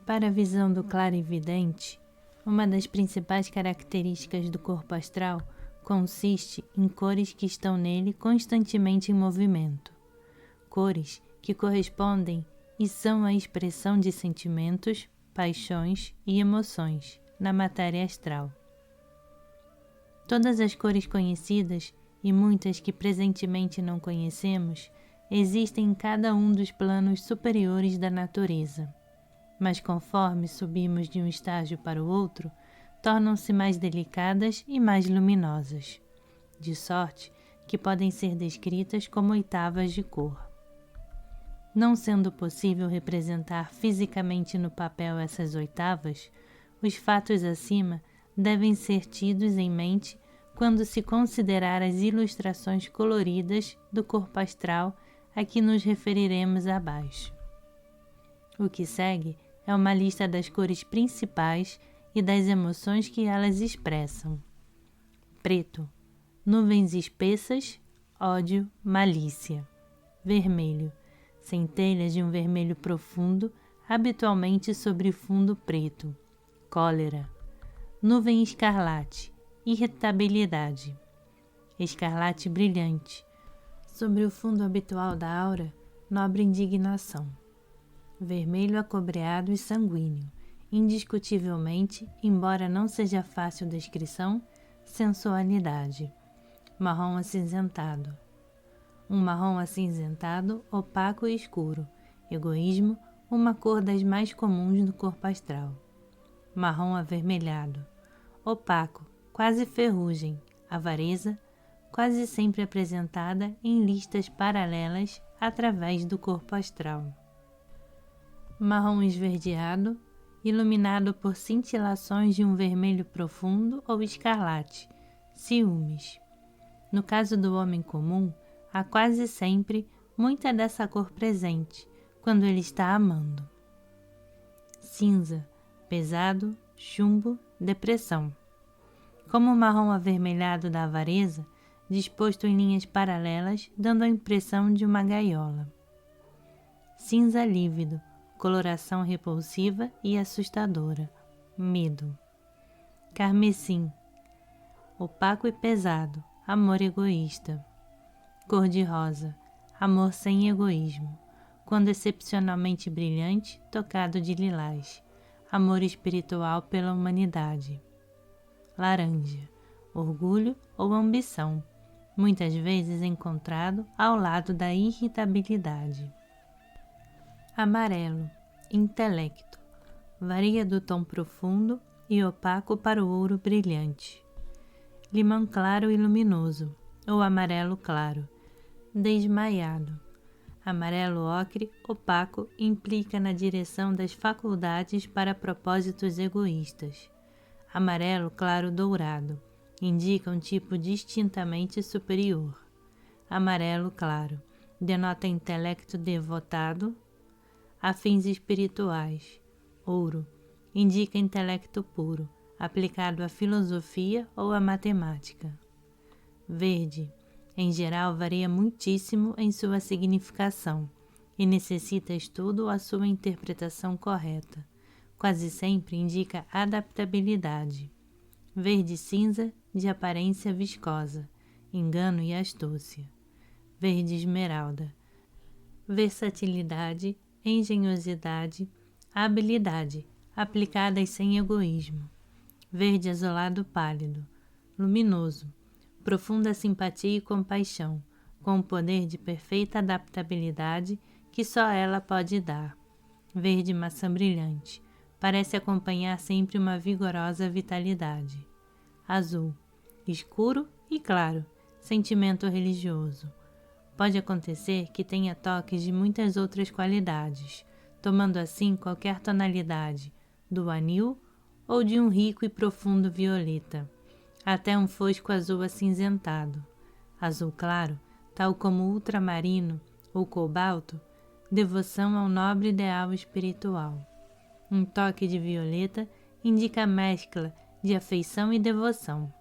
Para a visão do clarividente, uma das principais características do corpo astral consiste em cores que estão nele constantemente em movimento. Cores que correspondem e são a expressão de sentimentos, paixões e emoções na matéria astral. Todas as cores conhecidas e muitas que presentemente não conhecemos existem em cada um dos planos superiores da natureza, mas conforme subimos de um estágio para o outro, tornam-se mais delicadas e mais luminosas, de sorte que podem ser descritas como oitavas de cor. Não sendo possível representar fisicamente no papel essas oitavas, os fatos acima devem ser tidos em mente quando se considerar as ilustrações coloridas do corpo astral a que nos referiremos abaixo. O que segue é uma lista das cores principais e das emoções que elas expressam. Preto, nuvens espessas, ódio, malícia. Vermelho, centelhas de um vermelho profundo, habitualmente sobre fundo preto. Cólera. Nuvem escarlate, irritabilidade. Escarlate brilhante, sobre o fundo habitual da aura, nobre indignação. Vermelho acobreado e sanguíneo, indiscutivelmente, embora não seja fácil descrição, sensualidade. Marrom acinzentado. Um marrom acinzentado, opaco e escuro. Egoísmo, uma cor das mais comuns no corpo astral. Marrom avermelhado. Opaco, quase ferrugem. Avareza, quase sempre apresentada em listas paralelas através do corpo astral. Marrom esverdeado, iluminado por cintilações de um vermelho profundo ou escarlate. Ciúmes. No caso do homem comum, há quase sempre muita dessa cor presente, quando ele está amando. Cinza, pesado, chumbo, depressão. Como o marrom avermelhado da avareza, disposto em linhas paralelas, dando a impressão de uma gaiola. Cinza lívido, coloração repulsiva e assustadora. Medo. Carmesim. Opaco e pesado, amor egoísta. Cor-de-rosa, amor sem egoísmo, quando excepcionalmente brilhante, tocado de lilás, amor espiritual pela humanidade. Laranja, orgulho ou ambição, muitas vezes encontrado ao lado da irritabilidade. Amarelo, intelecto, varia do tom profundo e opaco para o ouro brilhante. Limão claro e luminoso, ou amarelo claro, desmaiado. Amarelo ocre, opaco, implica na direção das faculdades para propósitos egoístas. Amarelo claro dourado, indica um tipo distintamente superior. Amarelo claro, denota intelecto devotado a fins espirituais. Ouro, indica intelecto puro, aplicado à filosofia ou à matemática. Verde, em geral, varia muitíssimo em sua significação e necessita estudo à sua interpretação correta. Quase sempre indica adaptabilidade. Verde-cinza, de aparência viscosa, engano e astúcia. Verde-esmeralda, versatilidade, engenhosidade, habilidade, aplicadas sem egoísmo. Verde-azulado pálido, luminoso, profunda simpatia e compaixão, com o poder de perfeita adaptabilidade que só ela pode dar. Verde-maçã brilhante, parece acompanhar sempre uma vigorosa vitalidade. Azul, escuro e claro, sentimento religioso. Pode acontecer que tenha toques de muitas outras qualidades, tomando assim qualquer tonalidade, do anil ou de um rico e profundo violeta, até um fosco azul acinzentado. Azul claro, tal como ultramarino ou cobalto, devoção ao nobre ideal espiritual. Um toque de violeta indica a mescla de afeição e devoção.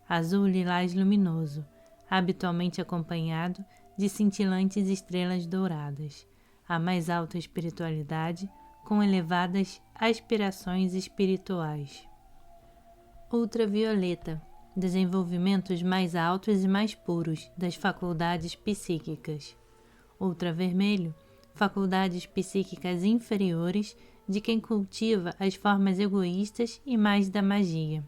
Azul lilás luminoso, habitualmente acompanhado de cintilantes estrelas douradas. A mais alta espiritualidade, com elevadas aspirações espirituais. Ultravioleta, desenvolvimentos mais altos e mais puros das faculdades psíquicas. Ultravermelho, faculdades psíquicas inferiores de quem cultiva as formas egoístas e mais da magia.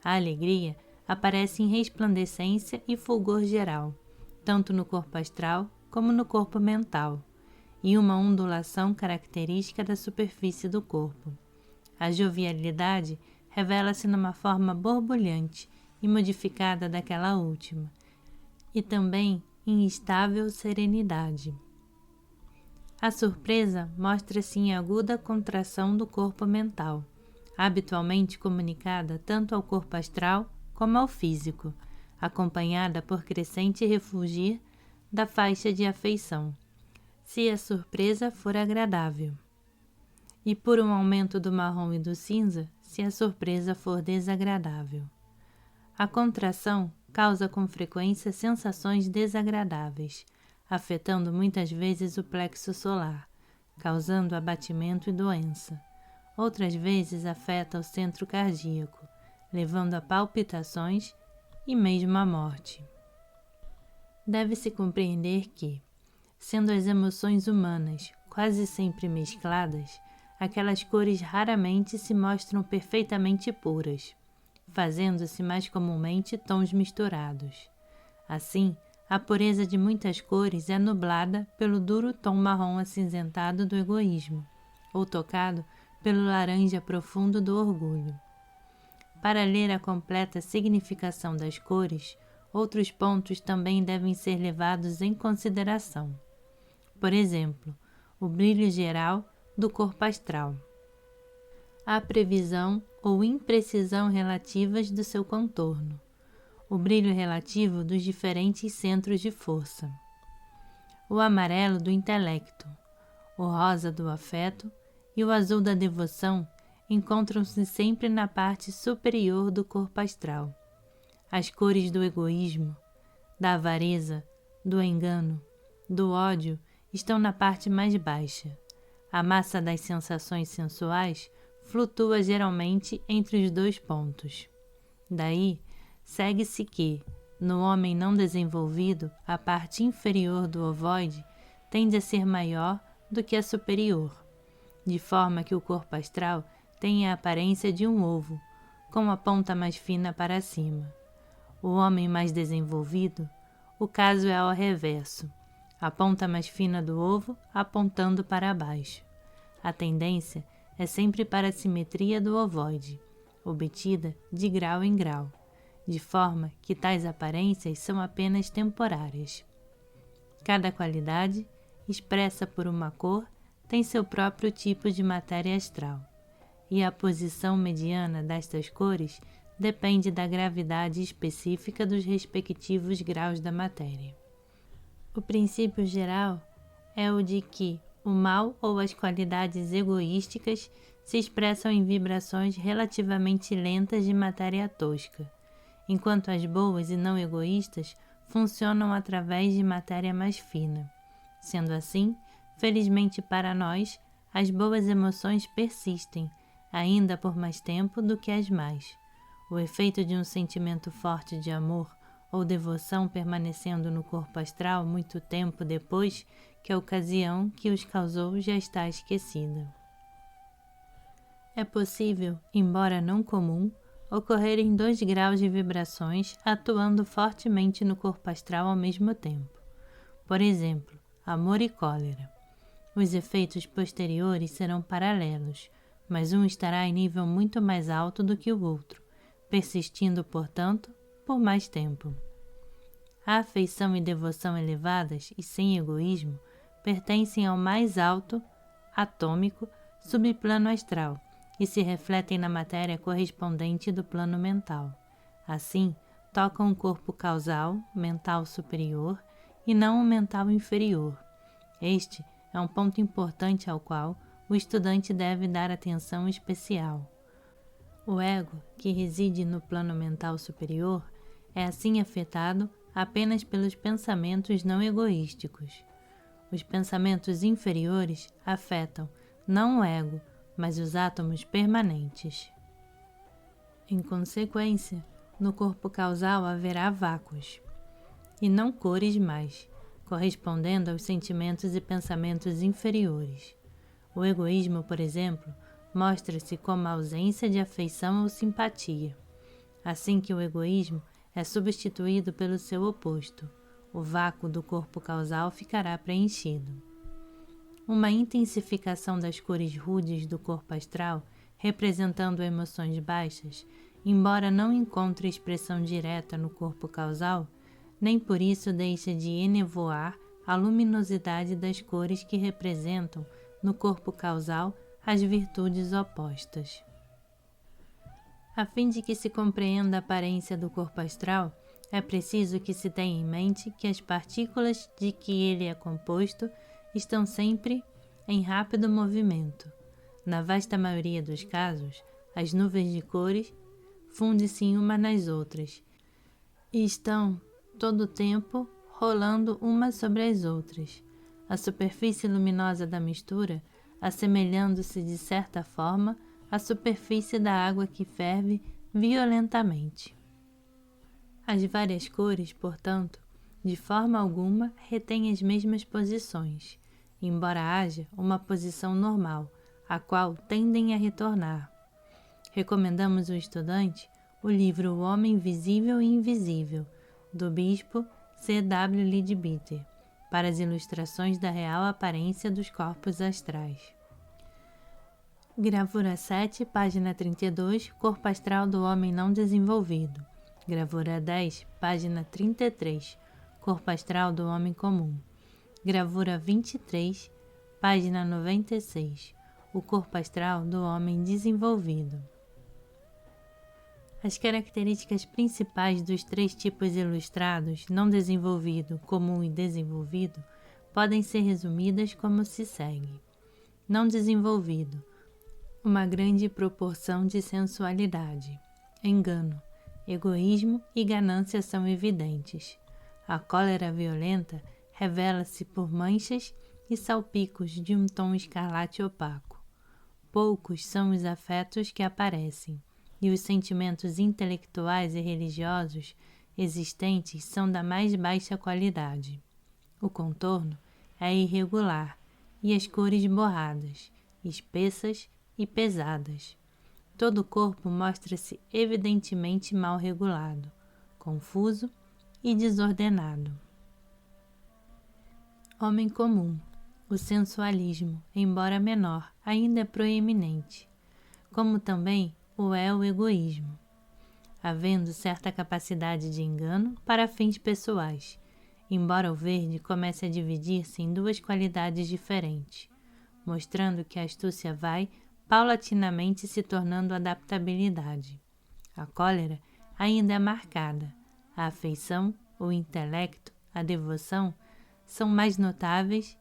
A alegria aparece em resplandecência e fulgor geral, tanto no corpo astral como no corpo mental, e uma ondulação característica da superfície do corpo. A jovialidade revela-se numa forma borbulhante e modificada daquela última, e também em estável serenidade. A surpresa mostra-se em aguda contração do corpo mental, habitualmente comunicada tanto ao corpo astral como ao físico, acompanhada por crescente refulgir da faixa de afeição, se a surpresa for agradável, e por um aumento do marrom e do cinza, se a surpresa for desagradável. A contração causa com frequência sensações desagradáveis, afetando muitas vezes o plexo solar, causando abatimento e doença. Outras vezes afeta o centro cardíaco, levando a palpitações e mesmo à morte. Deve-se compreender que, sendo as emoções humanas quase sempre mescladas, aquelas cores raramente se mostram perfeitamente puras, fazendo-se mais comumente tons misturados. Assim, a pureza de muitas cores é nublada pelo duro tom marrom acinzentado do egoísmo, ou tocado pelo laranja profundo do orgulho. Para ler a completa significação das cores, outros pontos também devem ser levados em consideração. Por exemplo, o brilho geral do corpo astral, a previsão ou imprecisão relativas do seu contorno, o brilho relativo dos diferentes centros de força, o amarelo do intelecto, o rosa do afeto e o azul da devoção encontram-se sempre na parte superior do corpo astral. As cores do egoísmo, da avareza, do engano, do ódio estão na parte mais baixa. A massa das sensações sensuais flutua geralmente entre os dois pontos. Daí, segue-se que, no homem não desenvolvido, a parte inferior do ovoide tende a ser maior do que a superior, de forma que o corpo astral tem a aparência de um ovo, com a ponta mais fina para cima. O homem mais desenvolvido, o caso é ao reverso, a ponta mais fina do ovo apontando para baixo. A tendência é sempre para a simetria do ovoide, obtida de grau em grau, de forma que tais aparências são apenas temporárias. Cada qualidade, expressa por uma cor, tem seu próprio tipo de matéria astral, e a posição mediana destas cores depende da gravidade específica dos respectivos graus da matéria. O princípio geral é o de que o mal ou as qualidades egoísticas se expressam em vibrações relativamente lentas de matéria tosca, enquanto as boas e não egoístas funcionam através de matéria mais fina. Sendo assim, felizmente para nós, as boas emoções persistem, ainda por mais tempo do que as más. O efeito de um sentimento forte de amor ou devoção permanecendo no corpo astral muito tempo depois que a ocasião que os causou já está esquecida. É possível, embora não comum, ocorrerem 2 graus de vibrações atuando fortemente no corpo astral ao mesmo tempo. Por exemplo, amor e cólera. Os efeitos posteriores serão paralelos, mas um estará em nível muito mais alto do que o outro, persistindo, portanto, por mais tempo. A afeição e devoção elevadas e sem egoísmo pertencem ao mais alto, atômico, subplano astral e se refletem na matéria correspondente do plano mental. Assim, tocam o corpo causal, mental superior, e não o mental inferior. Este é um ponto importante ao qual o estudante deve dar atenção especial. O ego, que reside no plano mental superior, é assim afetado apenas pelos pensamentos não egoísticos. Os pensamentos inferiores afetam, não o ego, mas os átomos permanentes. Em consequência, no corpo causal haverá vácuos, e não cores mais, correspondendo aos sentimentos e pensamentos inferiores. O egoísmo, por exemplo, mostra-se como a ausência de afeição ou simpatia. Assim que o egoísmo é substituído pelo seu oposto, o vácuo do corpo causal ficará preenchido. Uma intensificação das cores rudes do corpo astral, representando emoções baixas, embora não encontre expressão direta no corpo causal, nem por isso deixa de enevoar a luminosidade das cores que representam, no corpo causal, as virtudes opostas. A fim de que se compreenda a aparência do corpo astral, é preciso que se tenha em mente que as partículas de que ele é composto estão sempre em rápido movimento. Na vasta maioria dos casos, as nuvens de cores fundem-se umas nas outras e estão todo o tempo rolando umas sobre as outras. A superfície luminosa da mistura, assemelhando-se de certa forma à superfície da água que ferve violentamente. As várias cores, portanto, de forma alguma retêm as mesmas posições, embora haja uma posição normal, a qual tendem a retornar. Recomendamos ao estudante o livro O Homem Visível e Invisível, do bispo C.W. Leadbeater, para as ilustrações da real aparência dos corpos astrais. Gravura 7, página 32, Corpo Astral do Homem Não Desenvolvido. Gravura 10, página 33, Corpo Astral do Homem Comum. Gravura 23, página 96, O Corpo Astral do Homem Desenvolvido. As características principais dos três tipos ilustrados, não desenvolvido, comum e desenvolvido, podem ser resumidas como se segue. Não desenvolvido: uma grande proporção de sensualidade. Engano, egoísmo e ganância são evidentes. A cólera violenta revela-se por manchas e salpicos de um tom escarlate opaco. Poucos são os afetos que aparecem, e os sentimentos intelectuais e religiosos existentes são da mais baixa qualidade. O contorno é irregular e as cores borradas, espessas e pesadas. Todo o corpo mostra-se evidentemente mal regulado, confuso e desordenado. Homem comum. O sensualismo, embora menor, ainda é proeminente, como também o é o egoísmo, havendo certa capacidade de engano para fins pessoais, embora o verde comece a dividir-se em duas qualidades diferentes, mostrando que a astúcia vai paulatinamente se tornando adaptabilidade. A cólera ainda é marcada, a afeição, o intelecto, a devoção são mais notáveis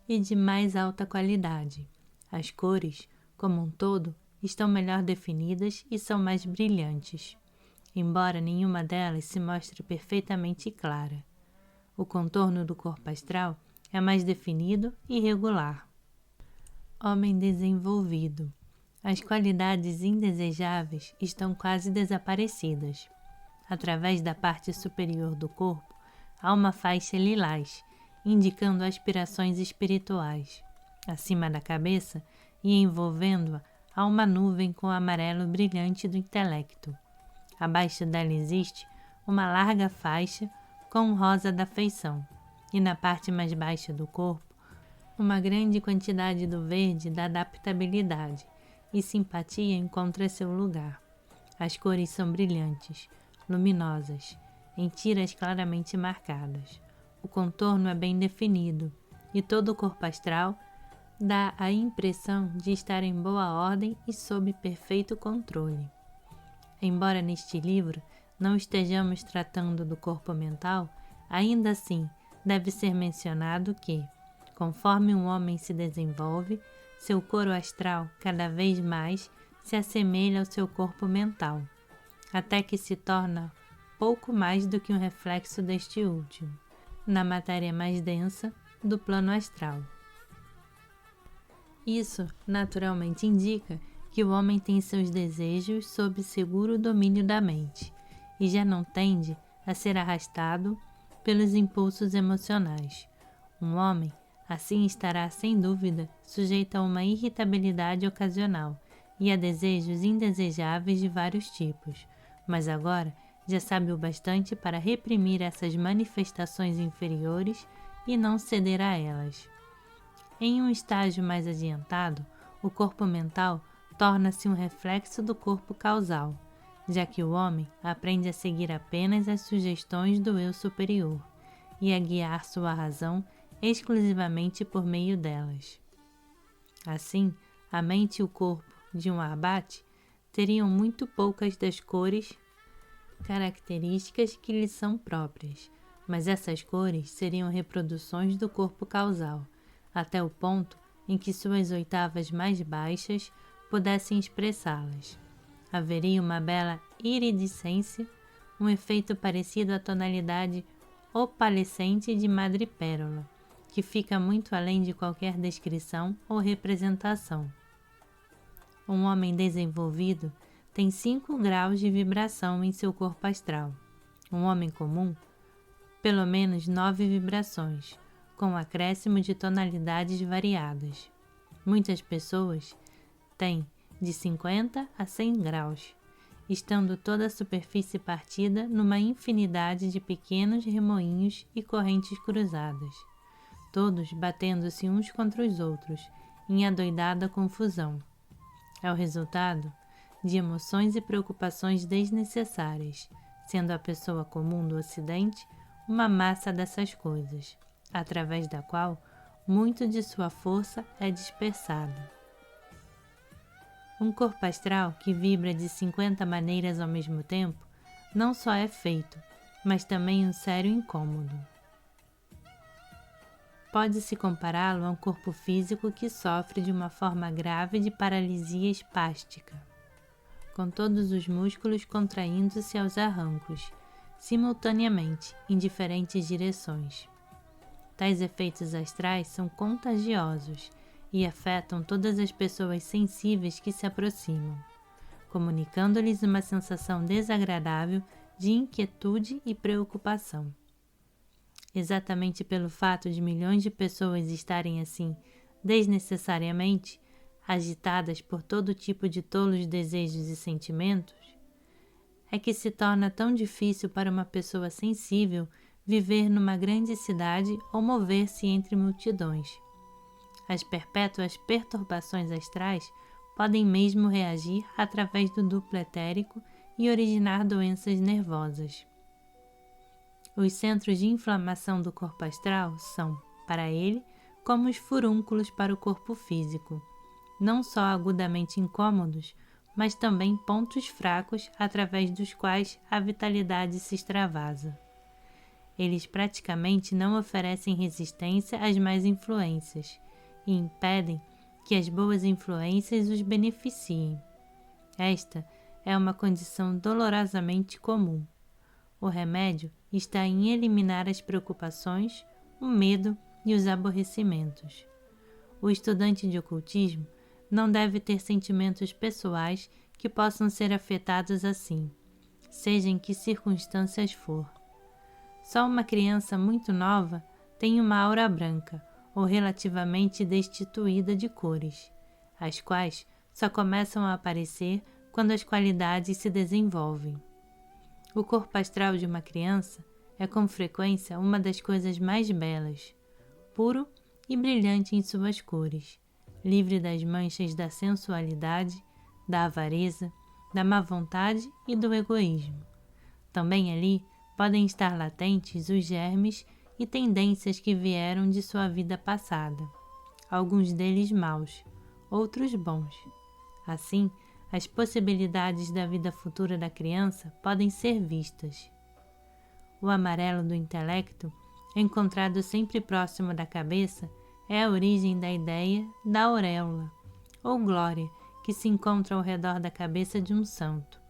e de mais alta qualidade. As cores, como um todo, estão melhor definidas e são mais brilhantes, embora nenhuma delas se mostre perfeitamente clara. O contorno do corpo astral é mais definido e regular. Homem desenvolvido. As qualidades indesejáveis estão quase desaparecidas. Através da parte superior do corpo, há uma faixa lilás, indicando aspirações espirituais. Acima da cabeça e envolvendo-a, há uma nuvem com o amarelo brilhante do intelecto. Abaixo dela existe uma larga faixa com o rosa da afeição, e na parte mais baixa do corpo, uma grande quantidade do verde da adaptabilidade, e simpatia encontra seu lugar. As cores são brilhantes, luminosas, em tiras claramente marcadas. O contorno é bem definido, e todo o corpo astral dá a impressão de estar em boa ordem e sob perfeito controle. Embora neste livro não estejamos tratando do corpo mental, ainda assim deve ser mencionado que, conforme um homem se desenvolve, seu corpo astral cada vez mais se assemelha ao seu corpo mental, até que se torna pouco mais do que um reflexo deste último, na matéria mais densa do plano astral. Isso, naturalmente, indica que o homem tem seus desejos sob seguro domínio da mente e já não tende a ser arrastado pelos impulsos emocionais. Um homem, assim, estará, sem dúvida, sujeito a uma irritabilidade ocasional e a desejos indesejáveis de vários tipos, mas agora já sabe o bastante para reprimir essas manifestações inferiores e não ceder a elas. Em um estágio mais adiantado, o corpo mental torna-se um reflexo do corpo causal, já que o homem aprende a seguir apenas as sugestões do eu superior e a guiar sua razão exclusivamente por meio delas. Assim, a mente e o corpo de um abate teriam muito poucas das cores características que lhes são próprias, mas essas cores seriam reproduções do corpo causal, até o ponto em que suas oitavas mais baixas pudessem expressá-las. Haveria uma bela iridescência, um efeito parecido à tonalidade opalescente de madrepérola, que fica muito além de qualquer descrição ou representação. Um homem desenvolvido tem 5 graus de vibração em seu corpo astral. Um homem comum, pelo menos 9 vibrações, com acréscimo de tonalidades variadas. Muitas pessoas têm de 50 a 100 graus, estando toda a superfície partida numa infinidade de pequenos remoinhos e correntes cruzadas, todos batendo-se uns contra os outros, em adoidada confusão. É o resultado de emoções e preocupações desnecessárias, sendo a pessoa comum do Ocidente uma massa dessas coisas, através da qual muito de sua força é dispersado. Um corpo astral que vibra de 50 maneiras ao mesmo tempo não só é feito, mas também um sério incômodo. Pode-se compará-lo a um corpo físico que sofre de uma forma grave de paralisia espástica, com todos os músculos contraindo-se aos arrancos, simultaneamente, em diferentes direções. Tais efeitos astrais são contagiosos e afetam todas as pessoas sensíveis que se aproximam, comunicando-lhes uma sensação desagradável de inquietude e preocupação. Exatamente pelo fato de milhões de pessoas estarem assim, desnecessariamente, agitadas por todo tipo de tolos desejos e sentimentos, é que se torna tão difícil para uma pessoa sensível viver numa grande cidade ou mover-se entre multidões. As perpétuas perturbações astrais podem mesmo reagir através do duplo etérico e originar doenças nervosas. Os centros de inflamação do corpo astral são, para ele, como os furúnculos para o corpo físico, não só agudamente incômodos, mas também pontos fracos através dos quais a vitalidade se extravasa. Eles praticamente não oferecem resistência às más influências e impedem que as boas influências os beneficiem. Esta é uma condição dolorosamente comum. O remédio está em eliminar as preocupações, o medo e os aborrecimentos. O estudante de ocultismo não deve ter sentimentos pessoais que possam ser afetados assim, seja em que circunstâncias for. Só uma criança muito nova tem uma aura branca ou relativamente destituída de cores, as quais só começam a aparecer quando as qualidades se desenvolvem. O corpo astral de uma criança é com frequência uma das coisas mais belas, puro e brilhante em suas cores, livre das manchas da sensualidade, da avareza, da má vontade e do egoísmo. Também ali podem estar latentes os germes e tendências que vieram de sua vida passada, alguns deles maus, outros bons. Assim, as possibilidades da vida futura da criança podem ser vistas. O amarelo do intelecto, encontrado sempre próximo da cabeça, é a origem da ideia da auréola, ou glória, que se encontra ao redor da cabeça de um santo,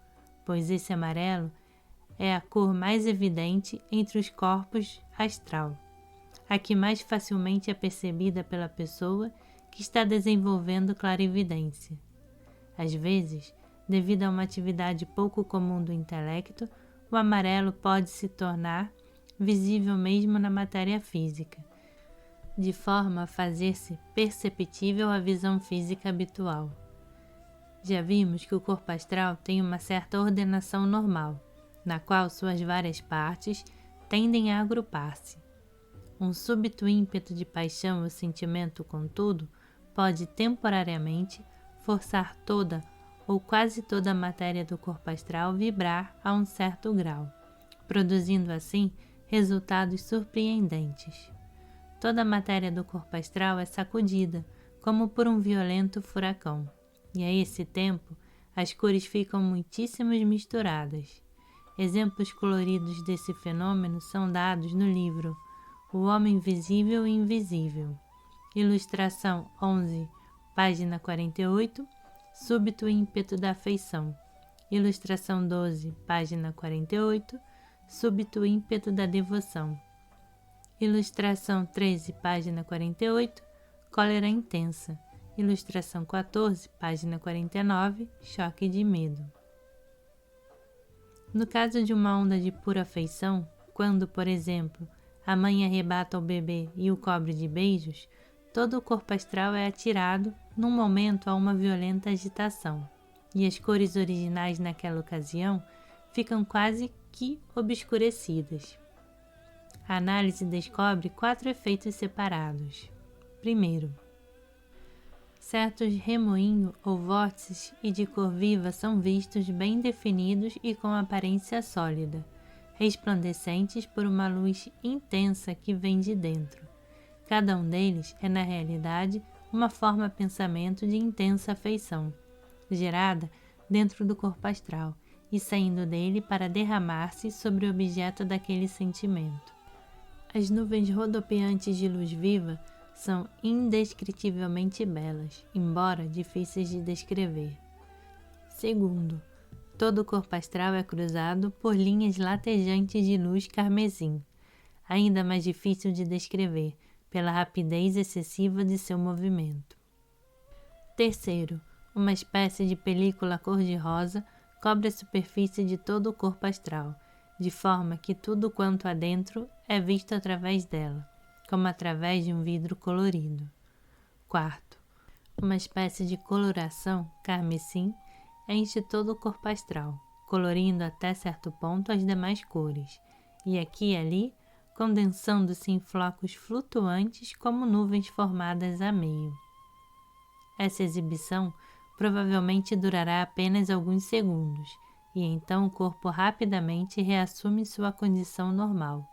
pois esse amarelo é a cor mais evidente entre os corpos astral, a que mais facilmente é percebida pela pessoa que está desenvolvendo clarividência. Às vezes, devido a uma atividade pouco comum do intelecto, o amarelo pode se tornar visível mesmo na matéria física, de forma a fazer-se perceptível à visão física habitual. Já vimos que o corpo astral tem uma certa ordenação normal, na qual suas várias partes tendem a agrupar-se. Um súbito ímpeto de paixão ou sentimento, contudo, pode temporariamente forçar toda ou quase toda a matéria do corpo astral vibrar a um certo grau, produzindo assim resultados surpreendentes. Toda a matéria do corpo astral é sacudida, como por um violento furacão, e a esse tempo as cores ficam muitíssimo misturadas. Exemplos coloridos desse fenômeno são dados no livro O Homem Visível e Invisível, ilustração 11, página 48, Súbito ímpeto da afeição, ilustração 12, página 48, Súbito ímpeto da devoção, ilustração 13, página 48, Cólera intensa, ilustração 14, página 49, Choque de medo. No caso de uma onda de pura afeição, quando, por exemplo, a mãe arrebata o bebê e o cobre de beijos, todo o corpo astral é atirado num momento a uma violenta agitação, e as cores originais naquela ocasião ficam quase que obscurecidas. A análise descobre 4 efeitos separados. Primeiro, certos remoinhos ou vórtices e de cor viva são vistos bem definidos e com aparência sólida, resplandecentes por uma luz intensa que vem de dentro. Cada um deles é, na realidade, uma forma-pensamento de intensa afeição, gerada dentro do corpo astral e saindo dele para derramar-se sobre o objeto daquele sentimento. As nuvens rodopiantes de luz viva são indescritivelmente belas, embora difíceis de descrever. Segundo, todo o corpo astral é cruzado por linhas latejantes de luz carmesim, ainda mais difícil de descrever, pela rapidez excessiva de seu movimento. Terceiro, uma espécie de película cor-de-rosa cobre a superfície de todo o corpo astral, de forma que tudo quanto há dentro é visto através dela, como através de um vidro colorido. Quarto, uma espécie de coloração carmesim enche todo o corpo astral, colorindo até certo ponto as demais cores, e aqui e ali condensando-se em flocos flutuantes como nuvens formadas a meio. Essa exibição provavelmente durará apenas alguns segundos, e então o corpo rapidamente reassume sua condição normal,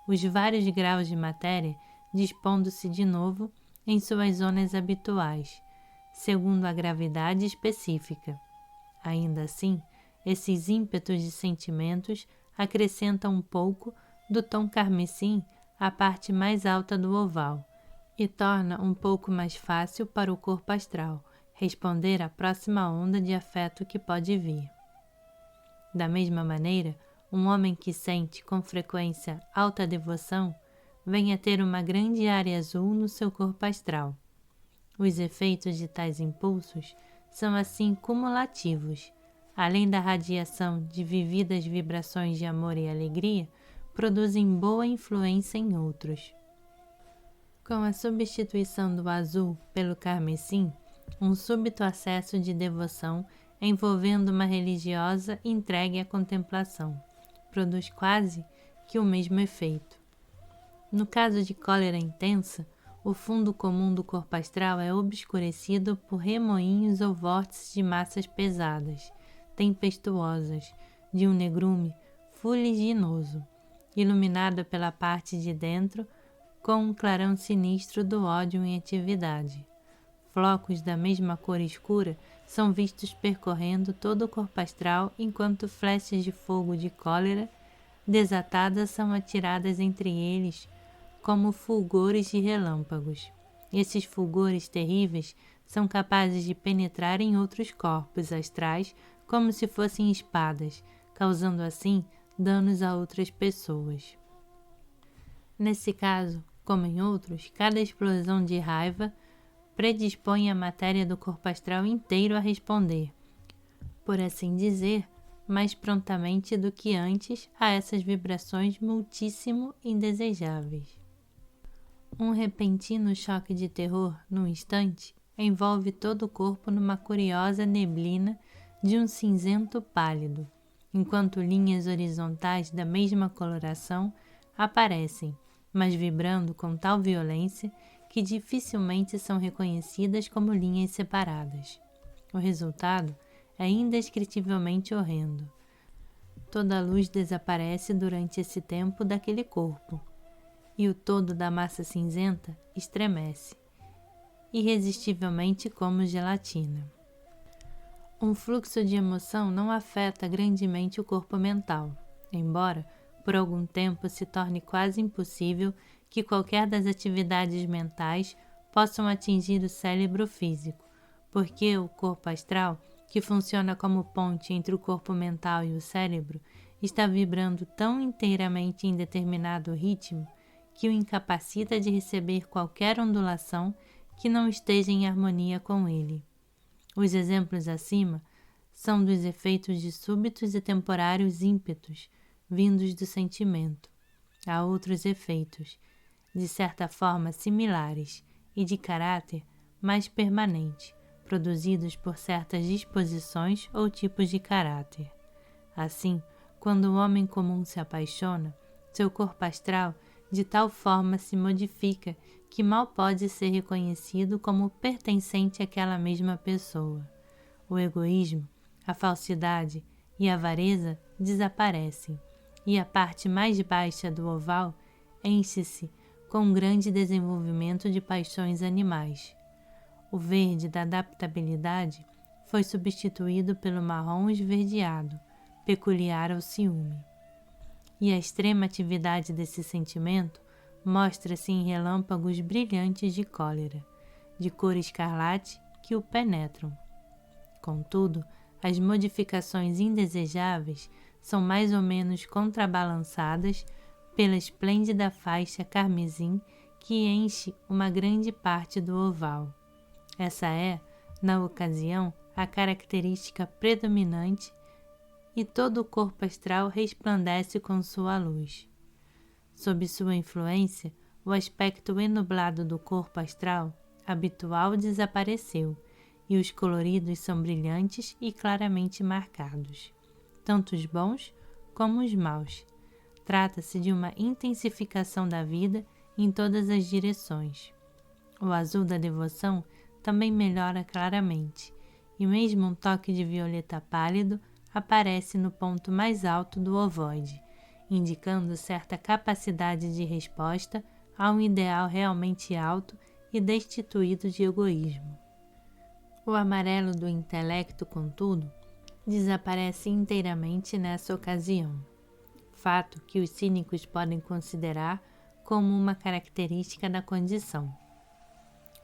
os vários graus de matéria dispondo-se de novo em suas zonas habituais, segundo a gravidade específica. Ainda assim, esses ímpetos de sentimentos acrescentam um pouco do tom carmesim à parte mais alta do oval e torna um pouco mais fácil para o corpo astral responder à próxima onda de afeto que pode vir. Da mesma maneira, um homem que sente com frequência alta devoção vem a ter uma grande área azul no seu corpo astral. Os efeitos de tais impulsos são assim cumulativos. Além da radiação de vividas vibrações de amor e alegria, produzem boa influência em outros. Com a substituição do azul pelo carmesim, um súbito acesso de devoção envolvendo uma religiosa entregue à contemplação produz quase que o mesmo efeito. No caso de cólera intensa, o fundo comum do corpo astral é obscurecido por remoinhos ou vórtices de massas pesadas, tempestuosas, de um negrume fuliginoso, iluminada pela parte de dentro com um clarão sinistro do ódio em atividade. Flocos da mesma cor escura são vistos percorrendo todo o corpo astral, enquanto flechas de fogo de cólera desatadas são atiradas entre eles como fulgores de relâmpagos. Esses fulgores terríveis são capazes de penetrar em outros corpos astrais como se fossem espadas, causando assim danos a outras pessoas. Nesse caso, como em outros, cada explosão de raiva predispõe a matéria do corpo astral inteiro a responder, por assim dizer, mais prontamente do que antes a essas vibrações muitíssimo indesejáveis. Um repentino choque de terror, num instante, envolve todo o corpo numa curiosa neblina de um cinzento pálido, enquanto linhas horizontais da mesma coloração aparecem, mas vibrando com tal violência que dificilmente são reconhecidas como linhas separadas. O resultado é indescritivelmente horrendo. Toda a luz desaparece durante esse tempo daquele corpo, e o todo da massa cinzenta estremece, irresistivelmente como gelatina. Um fluxo de emoção não afeta grandemente o corpo mental, embora, por algum tempo, se torne quase impossível que qualquer das atividades mentais possam atingir o cérebro físico, porque o corpo astral, que funciona como ponte entre o corpo mental e o cérebro, está vibrando tão inteiramente em determinado ritmo que o incapacita de receber qualquer ondulação que não esteja em harmonia com ele. Os exemplos acima são dos efeitos de súbitos e temporários ímpetos vindos do sentimento. Há outros efeitos, de certa forma similares e de caráter mais permanente, produzidos por certas disposições ou tipos de caráter. Assim, quando o homem comum se apaixona, seu corpo astral de tal forma se modifica que mal pode ser reconhecido como pertencente àquela mesma pessoa. O egoísmo, a falsidade e a avareza desaparecem, e a parte mais baixa do oval enche-se com um grande desenvolvimento de paixões animais. O verde da adaptabilidade foi substituído pelo marrom esverdeado, peculiar ao ciúme. E a extrema atividade desse sentimento mostra-se em relâmpagos brilhantes de cólera, de cor escarlate, que o penetram. Contudo, as modificações indesejáveis são mais ou menos contrabalançadas pela esplêndida faixa carmesim que enche uma grande parte do oval. Essa é, na ocasião, a característica predominante e todo o corpo astral resplandece com sua luz. Sob sua influência, o aspecto enublado do corpo astral habitual desapareceu e os coloridos são brilhantes e claramente marcados, tanto os bons como os maus. Trata-se de uma intensificação da vida em todas as direções. O azul da devoção também melhora claramente, e mesmo um toque de violeta pálido aparece no ponto mais alto do ovoide, indicando certa capacidade de resposta a um ideal realmente alto e destituído de egoísmo. O amarelo do intelecto, contudo, desaparece inteiramente nessa ocasião, fato que os cínicos podem considerar como uma característica da condição.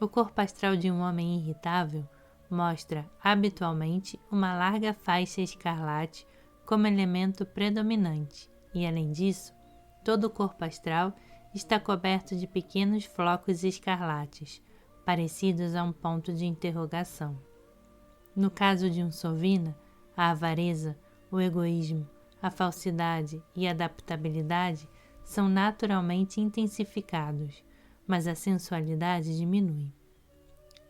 O corpo astral de um homem irritável mostra habitualmente uma larga faixa escarlate como elemento predominante e, além disso, todo o corpo astral está coberto de pequenos flocos escarlates, parecidos a um ponto de interrogação. No caso de um sovina, a avareza, o egoísmo, a falsidade e a adaptabilidade são naturalmente intensificados, mas a sensualidade diminui.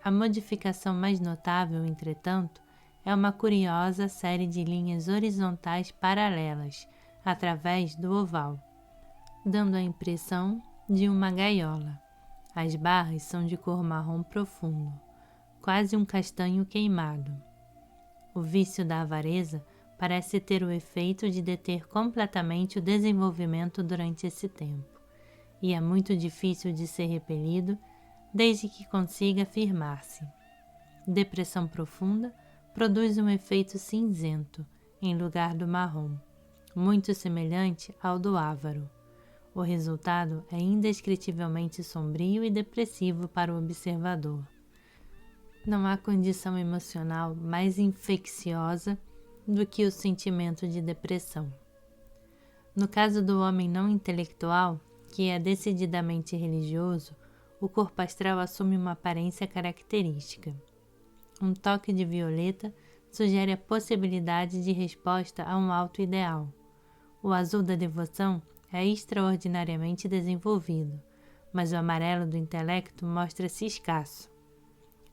A modificação mais notável, entretanto, é uma curiosa série de linhas horizontais paralelas através do oval, dando a impressão de uma gaiola. As barras são de cor marrom profundo, quase um castanho queimado. O vício da avareza parece ter o efeito de deter completamente o desenvolvimento durante esse tempo, e é muito difícil de ser repelido desde que consiga firmar-se. Depressão profunda produz um efeito cinzento em lugar do marrom, muito semelhante ao do ávaro. O resultado é indescritivelmente sombrio e depressivo para o observador. Não há condição emocional mais infecciosa do que o sentimento de depressão. No caso do homem não intelectual, que é decididamente religioso, o corpo astral assume uma aparência característica. Um toque de violeta sugere a possibilidade de resposta a um alto ideal. O azul da devoção é extraordinariamente desenvolvido, mas o amarelo do intelecto mostra-se escasso.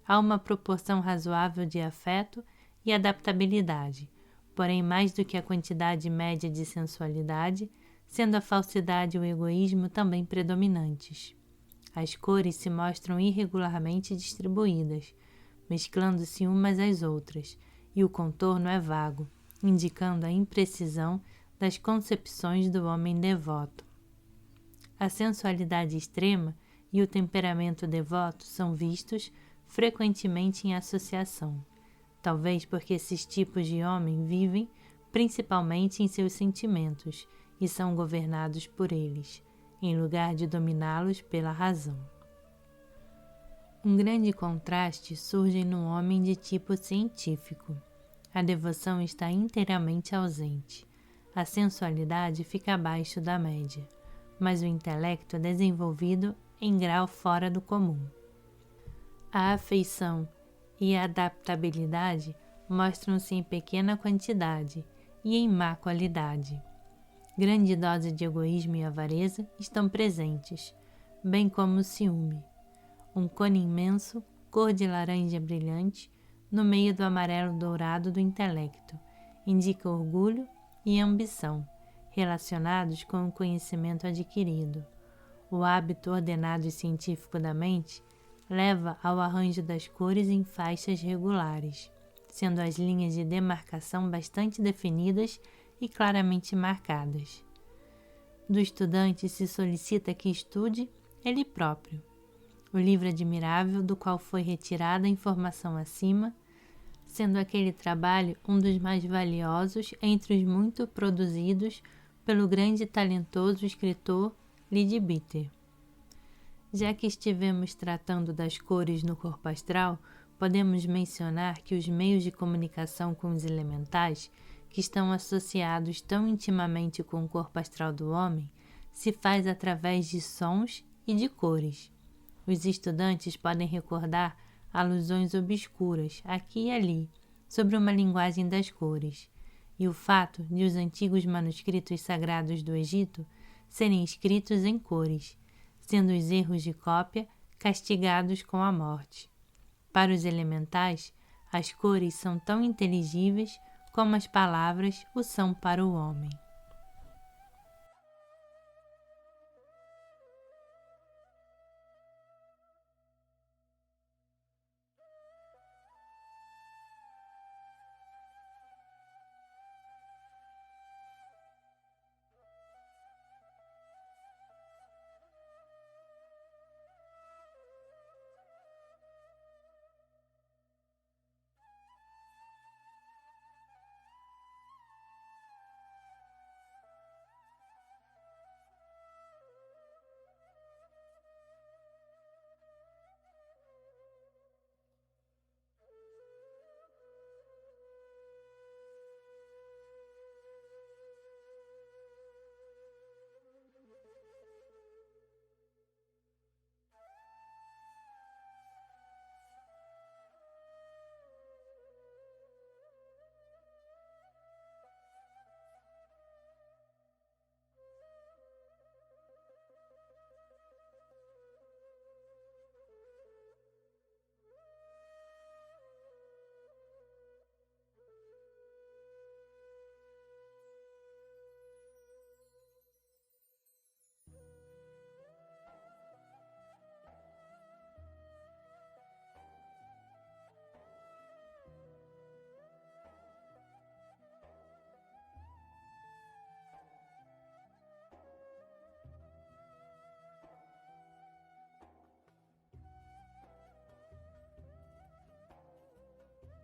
Há uma proporção razoável de afeto e adaptabilidade, porém mais do que a quantidade média de sensualidade, sendo a falsidade e o egoísmo também predominantes. As cores se mostram irregularmente distribuídas, mesclando-se umas às outras, e o contorno é vago, indicando a imprecisão das concepções do homem devoto. A sensualidade extrema e o temperamento devoto são vistos frequentemente em associação, talvez porque esses tipos de homem vivem principalmente em seus sentimentos e são governados por eles, em lugar de dominá-los pela razão. Um grande contraste surge no homem de tipo científico. A devoção está inteiramente ausente. A sensualidade fica abaixo da média, mas o intelecto é desenvolvido em grau fora do comum. A afeição e a adaptabilidade mostram-se em pequena quantidade e em má qualidade. Grande dose de egoísmo e avareza estão presentes, bem como o ciúme. Um cone imenso, cor de laranja brilhante, no meio do amarelo dourado do intelecto, indica orgulho e ambição, relacionados com o conhecimento adquirido. O hábito ordenado e científico da mente leva ao arranjo das cores em faixas regulares, sendo as linhas de demarcação bastante definidas e claramente marcadas. Do estudante se solicita que estude ele próprio. O livro admirável do qual foi retirada a informação acima, sendo aquele trabalho um dos mais valiosos entre os muito produzidos pelo grande e talentoso escritor Leadbeater. Já que estivemos tratando das cores no corpo astral, podemos mencionar que os meios de comunicação com os elementais, que estão associados tão intimamente com o corpo astral do homem, se faz através de sons e de cores. Os estudantes podem recordar alusões obscuras, aqui e ali, sobre uma linguagem das cores, e o fato de os antigos manuscritos sagrados do Egito serem escritos em cores, sendo os erros de cópia castigados com a morte. Para os elementais, as cores são tão inteligíveis como as palavras o são para o homem.